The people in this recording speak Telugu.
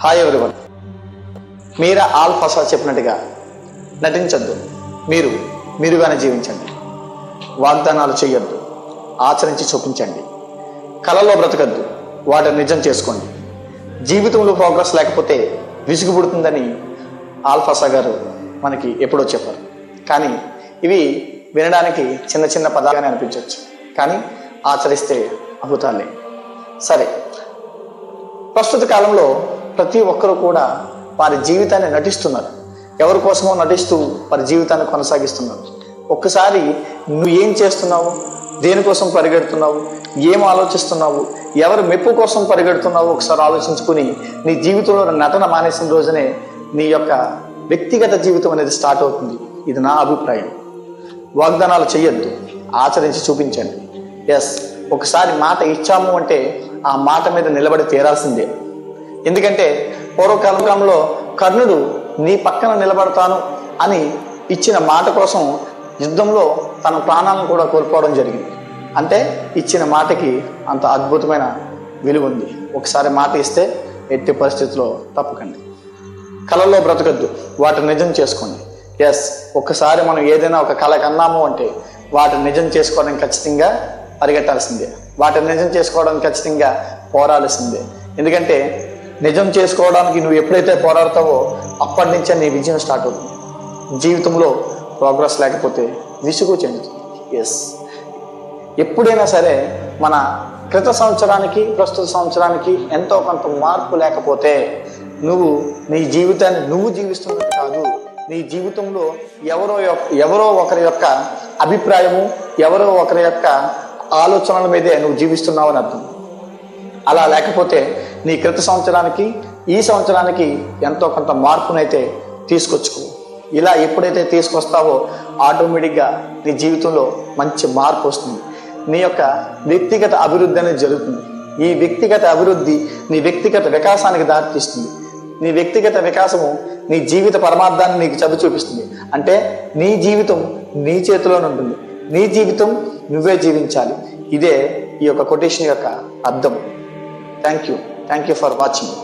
Hi everyone. మీరా ఆల్ఫాసా చెప్పినట్టుగా నటించద్దు, మీరుగానే జీవించండి. వాగ్దానాలు చేయొద్దు, ఆచరించి చూపించండి. కలలో బ్రతకద్దు, వాటిని నిజం చేసుకోండి. జీవితంలో ప్రోగ్రెస్ లేకపోతే విసుగు పుడుతుందని ఆల్ఫాసా గారు మనకి ఎప్పుడో చెప్పారు. కానీ ఇవి వినడానికి చిన్న చిన్న పదాలుగానే అనిపించవచ్చు, కానీ ఆచరిస్తే అద్భుతాలే. సరే, ప్రస్తుత కాలంలో ప్రతి ఒక్కరూ కూడా వారి జీవితాన్ని నటిస్తున్నారు. ఎవరి కోసమో నటిస్తూ వారి జీవితాన్ని కొనసాగిస్తున్నారు. ఒక్కసారి నువ్వు ఏం చేస్తున్నావు, దేనికోసం పరిగెడుతున్నావు, ఏం ఆలోచిస్తున్నావు, ఎవరి మెప్పు కోసం పరిగెడుతున్నావు ఒకసారి ఆలోచించుకుని నీ జీవితంలో నటన మానేసిన రోజునే నీ యొక్క వ్యక్తిగత జీవితం అనేది స్టార్ట్ అవుతుంది. ఇది నా అభిప్రాయం. వాగ్దానాలు చెయ్యొద్దు, ఆచరించి చూపించండి. ఎస్, ఒకసారి మాట ఇచ్చాము అంటే ఆ మాట మీద నిలబడి తీరాల్సిందే. ఎందుకంటే పూర్వకాలంలో కర్ణుడు నీ పక్కన నిలబడతాను అని ఇచ్చిన మాట కోసం యుద్ధంలో తన ప్రాణాలను కూడా కోల్పోవడం జరిగింది. అంటే ఇచ్చిన మాటకి అంత అద్భుతమైన విలువ ఉంది. ఒకసారి మాట ఇస్తే ఎట్టి పరిస్థితుల్లో తప్పకండి. కళల్లో బ్రతకద్దు, వాటిని నిజం చేసుకోండి. ఎస్, ఒక్కసారి మనం ఏదైనా ఒక కళ కన్నాము అంటే వాటిని నిజం చేసుకోవడానికి ఖచ్చితంగా పరిగెట్టాల్సిందే. వాటిని నిజం చేసుకోవడానికి ఖచ్చితంగా పోరాడాల్సిందే. ఎందుకంటే నిజం చేసుకోవడానికి నువ్వు ఎప్పుడైతే పోరాడతావో అప్పటి నుంచే నీ విజయం స్టార్ట్ అవుతుంది. జీవితంలో ప్రోగ్రెస్ లేకపోతే విసుగు చెందుతుంది. ఎస్, ఎప్పుడైనా సరే మన క్రిత సంవత్సరానికి ప్రస్తుత సంవత్సరానికి ఎంతో కొంత మార్పు లేకపోతే నువ్వు నీ జీవితాన్ని నువ్వు జీవిస్తున్నది కాదు, నీ జీవితంలో ఎవరో ఒకరి యొక్క అభిప్రాయము, ఎవరో ఒకరి యొక్క ఆలోచనల మీదే నువ్వు జీవిస్తున్నావు అని అర్థం. అలా లేకపోతే నీ క్రిత సంవత్సరానికి ఈ సంవత్సరానికి ఎంతో కొంత మార్పునైతే తీసుకొచ్చుకో. ఇలా ఎప్పుడైతే తీసుకొస్తావో ఆటోమేటిక్గా నీ జీవితంలో మంచి మార్పు వస్తుంది. నీ యొక్క వ్యక్తిగత అభివృద్ధి అనేది జరుగుతుంది. ఈ వ్యక్తిగత అభివృద్ధి నీ వ్యక్తిగత వికాసానికి దారితీస్తుంది. నీ వ్యక్తిగత వికాసము నీ జీవిత పరమార్థాన్ని నీకు చదువు చూపిస్తుంది. అంటే నీ జీవితం నీ చేతిలోనే ఉంటుంది. నీ జీవితం నువ్వే జీవించాలి. ఇదే ఈ యొక్క కొటేషన్ యొక్క అర్థం. Thank you for watching.